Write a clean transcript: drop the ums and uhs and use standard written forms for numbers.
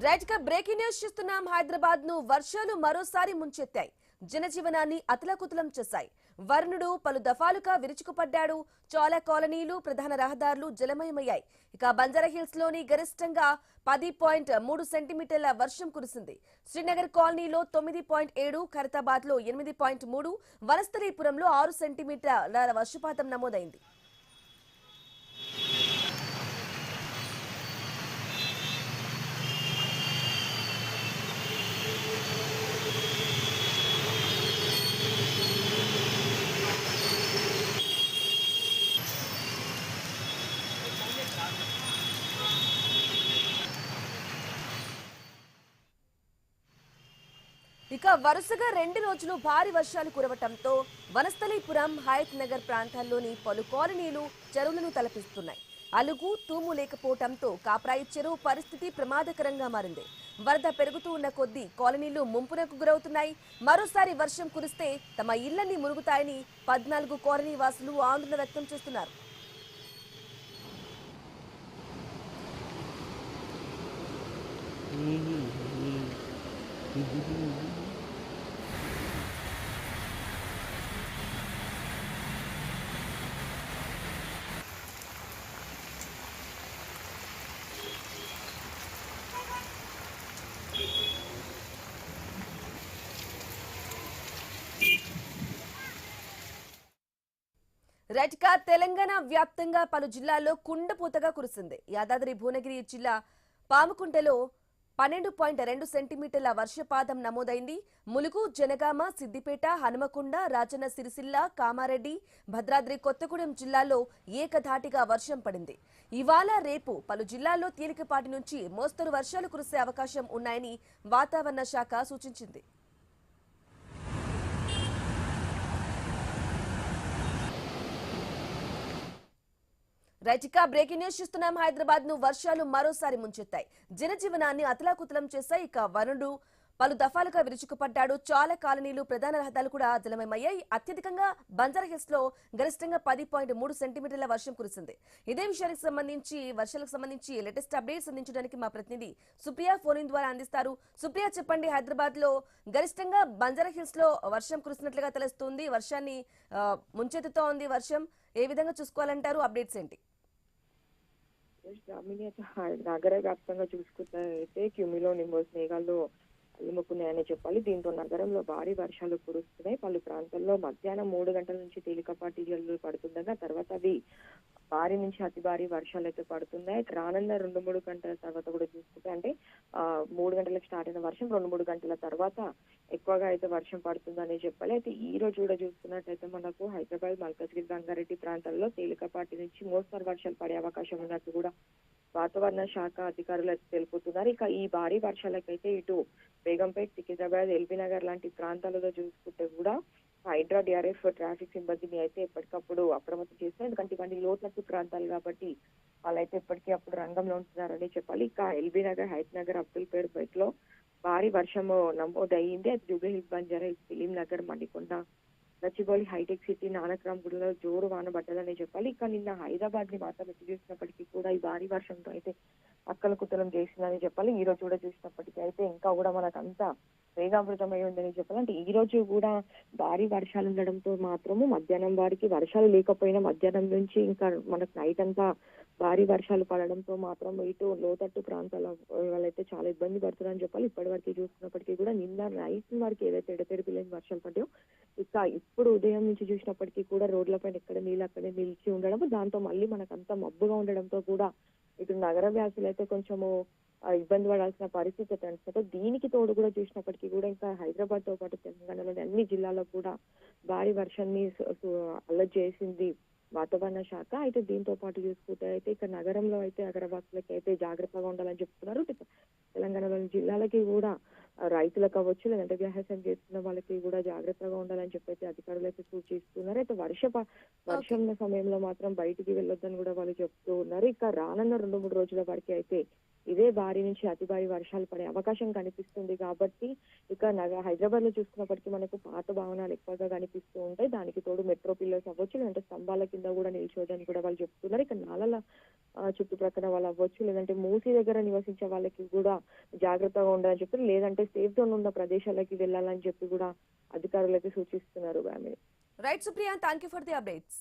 Right గా breaking news చూస్తున్నాం. హైదరాబాద్ ను వర్షాలు మరోసారి ముంచెత్తాయి. జనజీవనాన్ని అతలాకుతలం చేశాయి. వరుణుడు పలు దఫాలుగా విరుచుకుపడ్డాడు. చాలా కాలనీలు, ప్రధాన రహదారులు జలమయమయ్యాయి. ఇక బంజారా హిల్స్ లోని గరిష్టంగా 10.3 సెంటీమీటర్ల వర్షం కురిసింది. శ్రీనగర్ కాలనీలో 9.7, ఖైరతాబాద్ లో 8.3, వనస్థలీపురంలో 6 సెంటీమీటర్ల వర్షపాతం నమోదైంది. ఇక వరుసగా 2 రోజులు భారీ వర్షాలు కురవటంతో వనస్థలీపురం, హయత్ నగర్ ప్రాంతాల్లోని పలు కాలనీలు చెరువులను తలపిస్తున్నాయి. అలుగు, తూము లేకపోవడంతో కాప్రాయి చెరువు పరిస్థితి ప్రమాదకరంగా మారింది. వరద పెరుగుతూ ఉన్న కొద్దీ కాలనీలు ముంపునకు గురవుతున్నాయి. మరోసారి వర్షం కురిస్తే తమ ఇళ్లన్నీ మునుగుతాయని 14 కాలనీ వాసులు ఆందోళన వ్యక్తం చేస్తున్నారు. రైట్గా తెలంగాణ వ్యాప్తంగా పలు జిల్లాల్లో కుండపోతగా కురిసింది. యాదాద్రి భువనగిరి జిల్లా పాముకుంటలో 12.2 సెంటీమీటర్ల వర్షపాతం నమోదైంది. ములుగు, జనగామ, సిద్దిపేట, హనుమకొండ, రాజన్న సిరిసిల్ల, కామారెడ్డి, భద్రాద్రి కొత్తగూడెం జిల్లాల్లో ఏకధాటిగా వర్షం పడింది. ఇవాళ, రేపు పలు జిల్లాల్లో తేలికపాటి నుంచి మోస్తరు వర్షాలు కురిసే అవకాశం ఉన్నాయని వాతావరణ శాఖ సూచించింది. రైటికా బ్రేకింగ్ న్యూస్ చూస్తున్నాం. హైదరాబాద్ ను వర్షాలు మరోసారి ముంచెత్తాయి. జనజీవనాన్ని అతలాకుతలం చేశాయి. ఇక వరుణుడు పలు దఫాలుగా విరుచుకుపడ్డాడు. చాలా కాలనీలు, ప్రధాన రహదారులు కూడా జలమయమయ్యాయి. అత్యధికంగా బంజారా హిల్స్ లో గరిష్టంగా 10.3 సెంటీమీటర్ల వర్షం కురిసింది. ఇదే విషయానికి సంబంధించి వర్షాలకు సంబంధించి లేటెస్ట్ అప్డేట్స్ అందించడానికి మా ప్రతినిధి సుప్రియ ఫోన్ ఇన్ ద్వారా అందిస్తారు. సుప్రియ, చెప్పండి, హైదరాబాద్ లో గరిష్టంగా బంజారా హిల్స్ లో వర్షం కురిసినట్లుగా తెలుస్తుంది. వర్షాన్ని ముంచెత్తుతో ఉంది. వర్షం ఏ విధంగా చూసుకోవాలంటారు? అప్డేట్స్ ఏంటి? నగర వ్యాప్తంగా చూసుకుంటే క్యూమిలో నింబోస్ మేఘాల్లో అలుముకున్నాయని చెప్పాలి. దీంతో నగరంలో భారీ వర్షాలు కురుస్తున్నాయి. పలు ప్రాంతాల్లో మధ్యాహ్నం 3 గంటల నుంచి తేలికపాటి జల్లులు పడుతుండగా తర్వాత అవి భారీ నుంచి అతి భారీ వర్షాలు అయితే పడుతున్నాయి. రానున్న 2-3 గంటల తర్వాత కూడా చూసుకుంటే, అంటే 3 గంటలకు స్టార్ట్ అయిన వర్షం 2-3 గంటల తర్వాత ఎక్కువగా అయితే వర్షం పడుతుందని చెప్పాలి. అయితే ఈ రోజు కూడా చూస్తున్నట్టయితే మనకు హైదరాబాద్, మల్కాజ్గిరి, రంగారెడ్డి ప్రాంతాల్లో తేలికపాటి నుంచి మోస్తరు వర్షాలు పడే అవకాశం ఉన్నట్టు కూడా వాతావరణ శాఖ అధికారులు అయితే తెలుపుతున్నారు. ఇక ఈ భారీ వర్షాలకైతే ఇటు బేగంపేట్, సికింద్రాబాద్, ఎల్బీ నగర్ లాంటి ప్రాంతాలలో చూసుకుంటే కూడా హైడ్రా, డిఆర్ఎఫ్, ట్రాఫిక్ సిబ్బందిని అయితే ఎప్పటికప్పుడు అప్రమత్తం చేస్తున్నారు. ఎందుకంటే ఇవన్నీ లోతట్టు ప్రాంతాలు కాబట్టి వాళ్ళైతే ఎప్పటికీ అప్పుడు రంగంలో ఉంటున్నారని చెప్పాలి. ఇక ఎల్బీ నగర్, హైత్ నగర్, అబ్దుల్పేట్ లో భారీ వర్షము నమోదయ్యింది. అది జూబ్లీ హిల్స్, బంజారా హిల్స్, ఫిలిం నగర్, మణికొండ, గచ్చిబౌలి, హైటెక్ సిటీ, నానక్రామ్ గుడిలో జోరు వాన పడ్డదని చెప్పాలి. ఇక నిన్న హైదరాబాద్ ని మాత్రం ఎత్తి చూసినప్పటికీ కూడా ఈ భారీ వర్షంతో అయితే అక్కలకుతలం చేసిందని చెప్పాలి. ఈ రోజు కూడా చూసినప్పటికీ అయితే ఇంకా కూడా మనకంతా వేగామృతమై ఉందని చెప్పాలి. అంటే ఈ రోజు కూడా భారీ వర్షాలు ఉండడంతో మాత్రము మధ్యాహ్నం వారికి వర్షాలు లేకపోయినా మధ్యాహ్నం నుంచి ఇంకా మనకు నైట్ అంతా భారీ వర్షాలు పడడంతో మాత్రం ఇటు లోతట్టు ప్రాంతాల వాళ్ళైతే చాలా ఇబ్బంది పడుతున్నారని చెప్పాలి. ఇప్పటి వరకు చూసినప్పటికీ కూడా నిన్న నైట్ వరకు ఏదైతే ఎడతెరిపి లేని వర్షాలు పడ్డాయో ఇక ఇప్పుడు ఉదయం నుంచి చూసినప్పటికీ కూడా రోడ్లపైన ఎక్కడ నీళ్ళు అక్కడే నిలిచి ఉండడం, దాంతో మళ్ళీ మనకంతా మబ్బుగా ఉండడంతో కూడా ఇటు నగర వ్యాసులు అయితే కొంచెము ఇబ్బంది పడాల్సిన పరిస్థితి తెలుస్తుంది. దీనికి తోడు కూడా చూసినప్పటికీ కూడా ఇంకా హైదరాబాద్ తో పాటు తెలంగాణలోని అన్ని జిల్లాల్లో కూడా భారీ వర్షాన్ని అలర్ట్ చేసింది వాతావరణ శాఖ. అయితే దీంతో పాటు చూసుకుంటే అయితే ఇక నగరంలో అయితే నగరవాసులకి అయితే జాగ్రత్తగా ఉండాలని చెప్తున్నారు. తెలంగాణలోని జిల్లాలకి కూడా రైతులకు కావచ్చు, లేదంటే వ్యవసాయం చేస్తున్న వాళ్ళకి కూడా జాగ్రత్తగా ఉండాలని చెప్పి అధికారులు అయితే సూచిస్తున్నారు. అయితే వర్షం సమయంలో మాత్రం బయటికి వెళ్ళొద్దని కూడా వాళ్ళు చెప్తూ ఉన్నారు. ఇక రానున్న 2-3 రోజుల వరకు అయితే ఇదే భారీ నుంచి అతి భారీ వర్షాలు పడే అవకాశం కనిపిస్తుంది. కాబట్టి ఇక హైదరాబాద్ లో చూసుకున్నప్పటికీ మనకు పాత భవనాలు ఎక్కువగా కనిపిస్తూ ఉంటాయి. దానికి తోడు మెట్రో పిల్లర్స్ అవ్వచ్చు, లేదంటే స్తంభాల కింద కూడా నిల్చోదని కూడా వాళ్ళు చెప్తున్నారు. ఇక నాలల చుట్టుప్రక్కల వాళ్ళు అవ్వచ్చు, లేదంటే మూసీ దగ్గర నివసించే వాళ్ళకి కూడా జాగ్రత్తగా ఉండాలని చెప్పి, లేదంటే సేఫ్ జోన్ ఉన్న ప్రదేశాలకి వెళ్ళాలని చెప్పి కూడా అధికారులు అయితే సూచిస్తున్నారు. Right Supriya, thank you for the updates.